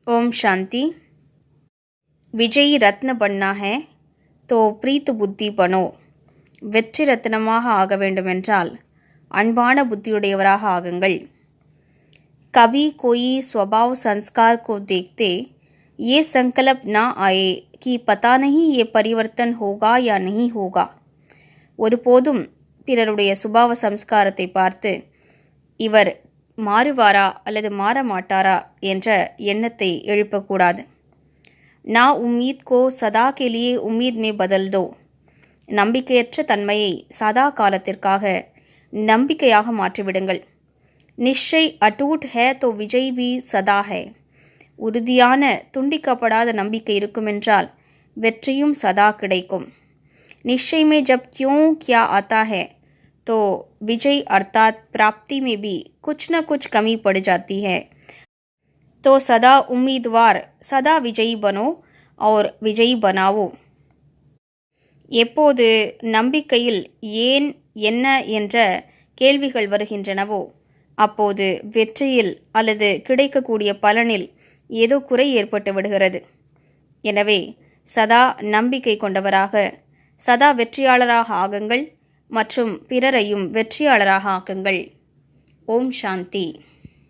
ओम शांति। விஜய் ரத்ன பண்ணா है तो प्रीत புத்தி பனோ. வெற்றி ரத்னமாக ஆக வேண்டுமென்றால் அன்பான புத்தியுடையவராக ஆகுங்கள். कभी कोई स्वभाव संस्कार को देखते ये संकल्प ना आए कि पता नहीं ये परिवर्तन होगा या नहीं होगा. ஒருபோதும் பிறருடைய சுபாவ சம்ஸ்காரத்தை பார்த்து இவர் மாறுவாரா அல்லது மாற மாட்டாரா என்ற எண்ணத்தை எழுப்பக்கூடாது. நா உம்மீத் கோ சதா கே லியே உம்மீத் மே பதல் தோ. நம்பிக்கையற்ற தன்மையை சதா காலத்திற்காக நம்பிக்கையாக மாற்றிவிடுங்கள். நிச்சய் அட்டூட் ஹே தோ விஜய் வி சதா ஹே. உறுதியான துண்டிக்கப்படாத நம்பிக்கை இருக்குமென்றால் வெற்றியும் சதா கிடைக்கும். निश्चय में जब क्यों क्या आता है तो विजय अर्थात प्राप्ति में भी कुछ न कुछ कमी पड़ जाती है. तो सदा उम्मीदवार सदा विजयी बनो और विजयी बनाओ. எப்போது நம்பிக்கையில் ஏன் என்ன என்ற கேள்விகள் வருகின்றனவோ அப்போது வெற்றியில் அல்லது கிடைக்கக்கூடிய பலனில் ஏதோ குறை ஏற்பட்டு விடுகிறது. எனவே சதா நம்பிக்கை கொண்டவராக சதா வெற்றியாளராக ஆகுங்கள் மற்றும் பிறரையும் வெற்றியாளராக ஆக்குங்கள். ஓம் சாந்தி.